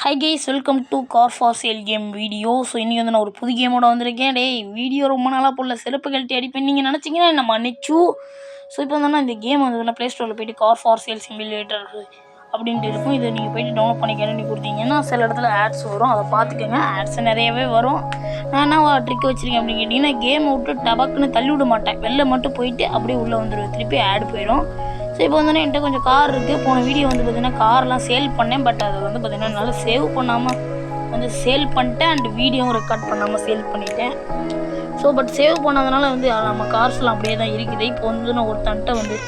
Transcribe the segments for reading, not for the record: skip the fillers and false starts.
Hi guys, welcome to car for sale game video. So இன்றைக்கி வந்து நான் ஒரு புது கேமோட வந்திருக்கேன். வீடியோ ரொம்ப நாளாக போடல, சிறப்பு கழட்டி அடிப்பேன் நீங்கள் நினச்சிங்கன்னா என்ன மன்னிச்சு. ஸோ இப்போ வந்து இந்த கேம் வந்து ப்ளே ஸ்டோரில் போய்ட்டு கார் ஃபார் சேல் சிமுலேட்டர் அப்படின்ட்டு இருக்கும். இதை நீங்கள் போய்ட்டு டவுன்லோட் பண்ணி கேரண்டி கொடுத்தீங்கன்னா சில இடத்துல ஆட்ஸ் வரும், அதை பார்த்துக்கோங்க. ஆட்ஸ் நிறையவே வரும். நான் என்ன ட்ரிக் வச்சுருக்கேன் அப்படின்னு கேட்டிங்கன்னா, கேமை விட்டு டபக்குன்னு தள்ளி விட மாட்டேன், வெளில மட்டும் போயிட்டு அப்படியே உள்ளே வந்துடுவேன், திருப்பி ஆட் போயிடும். ஸோ இப்போ வந்து என்கிட்ட கொஞ்சம் கார் இருக்குது. போன வீடியோ வந்து பார்த்திங்கன்னா கார்லாம் சேல் பண்ணேன், பட் அது வந்து பார்த்திங்கன்னா என்னால் சேவ் பண்ணாமல் வந்து சேல் பண்ணிட்டேன், அண்ட் வீடியோவும் ரெக்கார்ட் பண்ணாமல் சேல் பண்ணிட்டேன். ஸோ பட் சேவ் பண்ணதுனால வந்து நம்ம கார்ஸ்லாம் அப்படியே தான் இருக்குது. இப்போ வந்து நான் ஒரு தன்ட்டை வந்து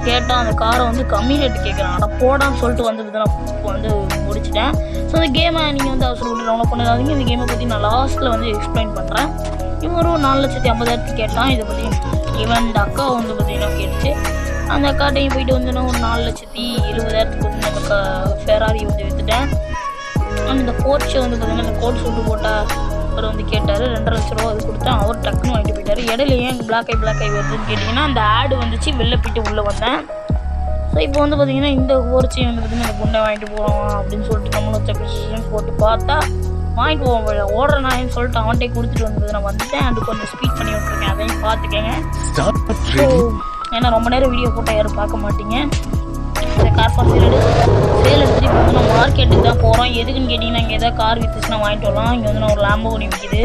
கேட்டால் அந்த காரை வந்து கம்மி ரேட்டு கேட்குறான், ஆனால் போடான்னு சொல்லிட்டு வந்து நான் வந்து முடிச்சிட்டேன். ஸோ அந்த கேமை நீங்கள் வந்து அவசரப்பட்டு டவுன்லோட் பண்ணாதீங்க. இந்த கேமை பற்றி நான் லாஸ்ட்டில் வந்து எக்ஸ்பிளைன் பண்ணுறேன். இவன் ஒரு 4,50,000 கேட்டான். இதை பற்றி இவன் இந்த அக்கா வந்து பார்த்திங்கன்னா கேட்டுச்சு. அந்த அக்காட்டையும் போயிட்டு வந்து நான் ஒரு 4,70,000 வந்து அந்த ஃபெராரி வந்து விற்றுட்டேன். அண்ட் இந்த போர்ச்சை வந்து பார்த்திங்கன்னா இந்த கோட் சூட்டு போட்டால் அவர் வந்து கேட்டார், 2.5 லட்ச ரூபா அது கொடுத்தேன். அவர் டக்குன்னு வாங்கிட்டு போயிட்டார். இடையில ஏன் பிளாக் ஐ வருதுன்னு கேட்டிங்கன்னா, அந்த ஆடு வந்துச்சு, வெளில போயிட்டு உள்ளே வந்தேன். ஸோ இப்போ வந்து பார்த்திங்கன்னா இந்த போர்ச்சையும் வந்து பார்த்திங்கன்னா இந்த குண்டை வாங்கிட்டு போகிறோம் அப்படின்னு சொல்லிட்டு நம்மளும் செப்பரேஷன் போட்டு பார்த்தா வாங்கிட்டு போவோம், ஓடுற நாயின்னு சொல்லிட்டு அவன்கிட்ட கொடுத்துட்டு வந்தது நான் வந்துட்டேன். அது கொஞ்சம் ஸ்பீட் பண்ணி விட்ருக்கேன், அதையும் பார்த்துக்கங்க. ஏன்னா ரொம்ப நேரம் வீடியோ போட்டால் யாரும் பார்க்க மாட்டீங்க. இந்த கார் ஃபார் சேல் எடுத்துகிட்டு இப்போ வந்து நான் மார்க்கெட்டுக்கு தான் போகிறோம். எதுக்குன்னு கேட்டிங்கன்னா, இங்கே எதாவது கார் விற்றுச்சுன்னா வாங்கிட்டு வரலாம். இங்கே வந்து நான் ஒரு லேம்போகினி விற்கிது,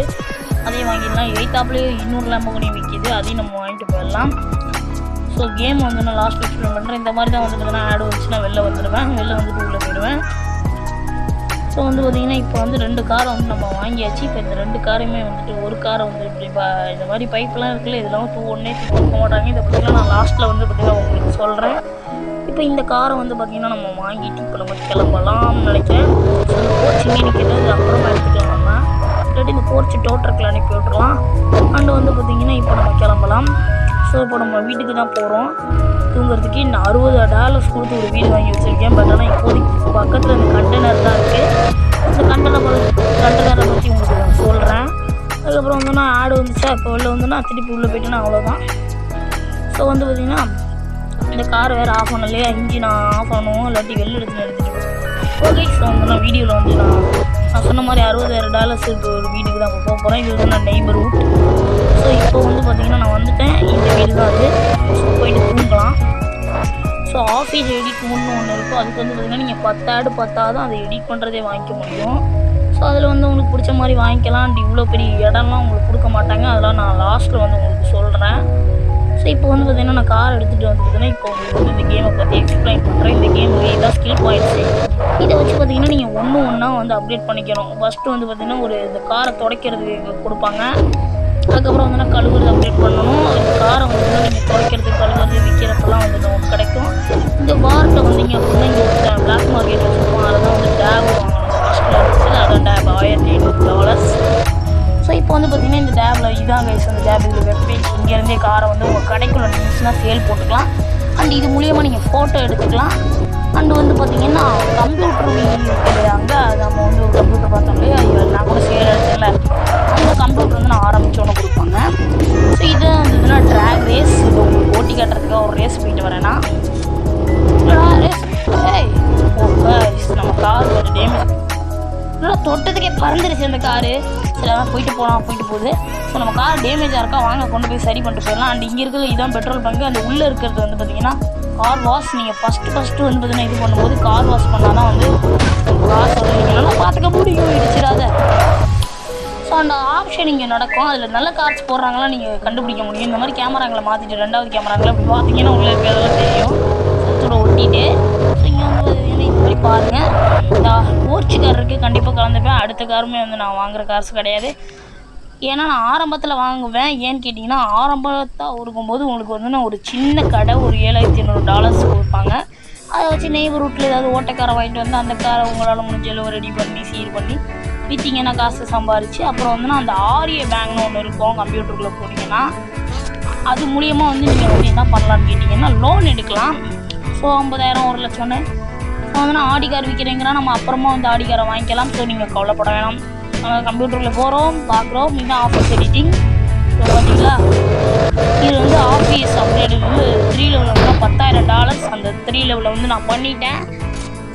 அதையும் வாங்கிடலாம். எய்த்தாப்லேயே இன்னொரு லேம்போகினி விற்கிது, அதையும் நம்ம வாங்கிட்டு போயிடலாம். ஸோ கேம் வந்து நான் லாஸ்ட் எக்ஸ்பிளைன் பண்ணுறேன். இந்த மாதிரி தான் வந்து பார்த்தீங்கன்னா ஆடு வந்துச்சுன்னா வெளில வந்துடுவேன், வெளில வந்துட்டு உள்ளே போயிடுவேன். ஸோ வந்து பார்த்திங்கன்னா இப்போ வந்து 2 காரை வந்து நம்ம வாங்கியாச்சு. இப்போ இந்த 2 காரையுமே வந்துட்டு ஒரு காரை வந்து இப்படி இந்த மாதிரி பைப்லாம் இருக்குல்ல, இதெல்லாம் ஒன்றே கொடுக்க மாட்டாங்க. இதை பற்றிலாம் நான் லாஸ்ட்டில் வந்து பார்த்திங்கன்னா உங்களுக்கு சொல்கிறேன். இப்போ இந்த காரை வந்து பார்த்திங்கன்னா நம்ம வாங்கிட்டு இப்போ நம்ம கிளம்பலாம்னு நினைக்கிறேன். ஸோ இந்த போர்ச் இங்கே நிற்கிறது, இது அப்புறமா எடுத்துக்கலாம். நம்ம இல்லாட்டி இந்த போர்ச்சு டோட்டருக்கு அனுப்பி விட்றலாம். அண்டு வந்து பார்த்திங்கன்னா இப்போ நம்ம கிளம்பலாம். ஸோ இப்போ நம்ம வீட்டுக்கு தான் போகிறோம் தூங்குறதுக்கு. இன்னும் $60 கொடுத்து ஒரு வீடு வாங்கி வச்சுருக்கேன். பட் ஆனால் இப்போதைக்கு பக்கத்தில் இந்த கண்டெய்னர் தான் இருக்குது. இந்த கண்டெய்னரை பற்றி உங்களுக்கு நான் சொல்கிறேன். அதுக்கப்புறம் வந்து நான் ஆடு வந்துச்சா, இப்போ வெளில வந்து நான் திருப்பி உள்ளே போய்ட்டேன்னா அவ்வளோதான். ஸோ வந்து பார்த்திங்கன்னா இந்த கார் வேறு ஆஃப் பண்ணலையா, இன்ஜின் ஆஃப் பண்ணுவோம், இல்லாட்டி வெளில எடுத்துகிட்டு ஓகே. ஸோ வந்து நான் வீடியோவில் வந்து நான் சொன்ன மாதிரி $60,000 ஒரு வீட்டுக்கு தான் போக போகிறேன். இது வந்து நான் நெய்பர்ஹுட். ஸோ இப்போ வந்து பார்த்திங்கன்னா நான் வந்துட்டேன், இந்த வீடு தான் அது. ஸோ போயிட்டு தூங்கலாம். ஸோ ஆஃபீஸ் எடிட் ஒன்று இருக்கும், அதுக்கு வந்து பார்த்திங்கன்னா நீங்கள் 10 ஆடு பார்த்தாதான் அதை எடிட் பண்ணுறதே வாங்கிக்க முடியும். ஸோ அதில் வந்து உங்களுக்கு பிடிச்ச மாதிரி வாங்கிக்கலாம். இவ்வளோ பெரிய இடம்லாம் உங்களுக்கு கொடுக்க மாட்டாங்க, அதெல்லாம் நான் லாஸ்ட்டில் வந்து உங்களுக்கு சொல்கிறேன். ஸோ இப்போ வந்து பார்த்திங்கன்னா நான் கார் எடுத்துகிட்டு வந்துருக்குன்னா இப்போ உங்களுக்கு வந்து இந்த கேமை பற்றி எக்ஸ்பிளைன் பண்ணுறேன். இந்த கேம் இதான் ஸ்கில் பாயிண்ட்ஸு. இதை வச்சு பார்த்திங்கன்னா நீங்கள் ஒன்றா வந்து அப்டேட் பண்ணிக்கணும். ஃபஸ்ட்டு வந்து பார்த்திங்கன்னா ஒரு இந்த காரை துடைக்கிறது கொடுப்பாங்க. அதுக்கப்புறம் வந்து நான் கழுவுறது அப்டேட் பண்ணணும். இந்த காரை வந்து நீங்கள் துடைக்கிறது, கழுவுறது, விற்கிறப்பெல்லாம் வந்து நமக்கு கிடைக்கும். இந்த வாரத்தை வந்தீங்க அப்படின்னா இங்கே ஒரு பிளாக் மார்க்கெட் வச்சுருப்போம், அதை தான் வந்து டேப் வாங்கணும். ஃபஸ்ட்டில் இருந்துச்சு, அதான் டேப் $1,800. ஸோ இப்போ வந்து பார்த்திங்கன்னா இந்த டேபில் இதான் கைஸ், அந்த டேப் இதில் வெப்பேஜ். இங்கேருந்தே காரை வந்து உங்கள் கடைக்குள்ள நின்றுச்சுன்னா சேல் போட்டுக்கலாம். அண்ட் இது மூலியமாக நீங்கள் ஃபோட்டோ எடுத்துக்கலாம். அண்டு வந்து பார்த்திங்கன்னா கம்ப்யூட்டர் அங்கே நம்ம வந்து ஒரு கம்ப்யூட்டர் பார்த்தோம் இல்லையா, நான் கூட சேல் எடுத்துக்கல, அந்த கம்ப்யூட்டர் வந்து நான் ஆரம்பித்தோன்னு கொடுப்பாங்க. ஸோ இது வந்துதுன்னா ட்ராக் ரேஸ். இது உங்களுக்கு ஓட்டி காட்டுறதுக்காக ஒரு ரேஸ் போயிட்டு வரேன்னா ரேஸ். நம்ம கார் ஒரு டேமேஜ் தொட்டதுக்கே பறந்துருச்சு அந்த காரு. சரி அதான் போயிட்டு போகுது. ஸோ நம்ம கார் டேமேஜாக இருக்கா, வாங்க கொண்டு போய் சரி பண்ணிட்டு போயிடலாம். அண்ட் இங்கே இருக்கிறது இதுதான் பெட்ரோல் பங்கு. அந்த உள்ளே இருக்கிறது வந்து பார்த்திங்கன்னா கார் வாஷ். நீங்கள் ஃபஸ்ட்டு வந்து பார்த்திங்கன்னா இது பண்ணும்போது கார் வாஷ் பண்ணால் தான் வந்து காசு வந்து நீங்கள் நல்லா பார்த்துக்க முடியும், இடிச்சிடாத. ஸோ அந்த ஆப்ஷன் இங்கே நடக்கும். அதில் நல்ல கார்ஸ் போடுறாங்களாம் நீங்கள் கண்டுபிடிக்க முடியும். இந்த மாதிரி கேமராங்களை மாற்றிட்டு 2வது கேமராங்களை அப்படி பார்த்தீங்கன்னா உள்ளே இருக்கிறதெல்லாம் தெரியும், சுத்தோட ஒட்டிட்டு. ஸோ இங்கே வந்து இந்த மாதிரி பாருங்கள், இந்த போர்ச்சு கார் இருக்குது, கண்டிப்பாக கலந்துப்பேன். அடுத்த காருமே வந்து நான் வாங்குகிற கார்ஸ் கிடையாது. ஏன்னா நான் ஆரம்பத்தில் வாங்குவேன். ஏன்னு கேட்டிங்கன்னா, ஆரம்பத்தாக இருக்கும்போது உங்களுக்கு வந்து நான் ஒரு சின்ன கடை ஒரு $7,800 கொடுப்பாங்க. அதை வச்சு நெய்பர்ஹுட்டில் ஏதாவது ஓட்டக்காரை வாங்கிட்டு வந்து அந்த காரை உங்களால் முடிஞ்சளவு ரெடி பண்ணி சீர் பண்ணி விற்றிங்கன்னா காசு சம்பாரிச்சு, அப்புறம் வந்து நான் அந்த ஆரிய பேங்க்னு ஒன்று இருக்கும், கம்ப்யூட்டருக்குள்ளே போனீங்கன்னா அது மூலியமாக வந்து நீங்கள் வந்து என்ன பண்ணலான்னு கேட்டிங்கன்னா லோன் எடுக்கலாம். ஸோ 50,000 1 லட்சம்னு. ஸோ வந்து நான் ஆடி கார் விற்கிறேங்கன்னா நம்ம அப்புறமா வந்து ஆடி காரை வாங்கிக்கலாம். ஸோ நீங்கள் கவலைப்பட வேணாம். கம்ப்யூட்டரில் போகிறோம், பார்க்குறோம், இதுதான் ஆஃபீஸ் எடிட்டிங். ஸோ பார்த்தீங்களா, இது வந்து ஆஃபீஸ் அப்டேட் வந்து 3 லெவலில் வந்து $10,000. அந்த 3 லெவலில் வந்து நான் பண்ணிட்டேன்.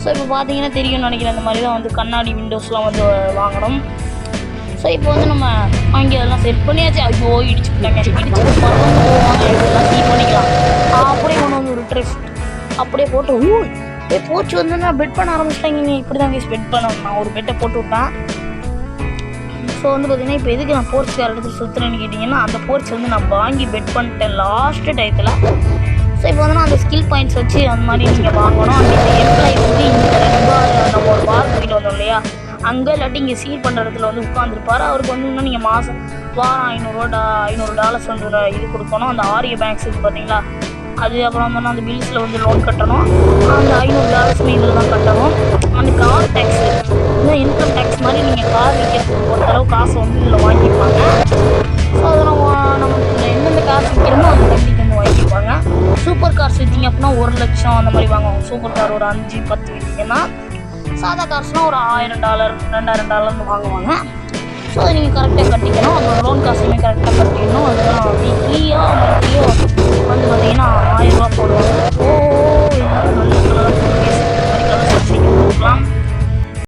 ஸோ இப்போ பார்த்தீங்கன்னா தெரியும்னு நினைக்கிறேன், இந்த மாதிரி தான் வந்து கண்ணாடி விண்டோஸ்லாம் வந்து வாங்கணும். ஸோ இப்போ வந்து நம்ம வாங்கி அதெல்லாம் செட் பண்ணியாச்சு. ஐயோ இடிச்சு விட்டாங்க, இடிச்சு மறந்து போவாங்க, இதெல்லாம் சீ பண்ணிக்கலாம். அப்படியே கொண்டு வந்து ஒரு ட்ரெஸ்ட் அப்படியே போட்டு போச்சு வந்து நான் பெட் பண்ண ஆரம்பிச்சிட்டாங்க. இப்படி தான் கைஸ் பெட் பண்ணணும். நான் ஒரு பெட்டை போட்டு விட்டேன். ஸோ வந்து பார்த்தீங்கன்னா இப்போ எதுக்கு நான் போர்ட்ஸ் வேறு இடத்துல சுற்றுறேன்னு கேட்டிங்கன்னா, அந்த போர்ட்ஸ் வந்து நான் வாங்கி பெட் பண்ணிட்டேன் லாஸ்ட்டு டயத்தில். ஸோ இப்போ வந்து நான் அந்த ஸ்கில் பாயிண்ட்ஸ் வச்சு அந்த மாதிரி நீங்கள் வாங்கணும். அந்த எம்ப்ளாயி வந்து இந்த 2 பார் நம்ம ஒரு பார் தூக்கிட்டு வந்தோம் இல்லையா, அங்கே இல்லாட்டி இங்கே சீல் பண்ணுற இடத்துல வந்து உட்காந்துருப்பாரு. அவருக்கு வந்து இன்னும் நீங்கள் மாதம் வாரம் $500 வந்து இது கொடுக்கணும். அந்த ஆரிய பேங்க்ஸ் இருக்குது பார்த்தீங்களா, அது அப்புறம் வந்து அந்த பில்ஸில் வந்து லோன் கட்டணும். அந்த $500 இதில் தான் கட்டணும். அந்த கார் டேக்ஸ், இன்னும் இன்கம் டேக்ஸ் மாதிரி நீங்கள் கார் விற்கிறதுக்கு பொறுத்தளவு காசு வந்து இதில் வாங்கிப்பாங்க. ஸோ அதை நமக்கு எந்தெந்த காசு விற்கிறோமோ அந்த கண்டிக்கு வந்து வாங்கிப்பாங்க. சூப்பர் கார்ஸ் விற்றீங்க அப்படின்னா 1 லட்சம் அந்த மாதிரி வாங்குவாங்க. சூப்பர் கார் ஒரு 5-10 விற்றீங்கன்னா, சாதா கார்ஸ்னால் ஒரு $1000 $2000 வாங்குவாங்க. ஸோ அதை நீங்கள் கரெக்டாக கட்டிக்கணும். அதோட லோன் காசுமே கரெக்டாக கட்டிக்கணும். அதுதான் வீக்லி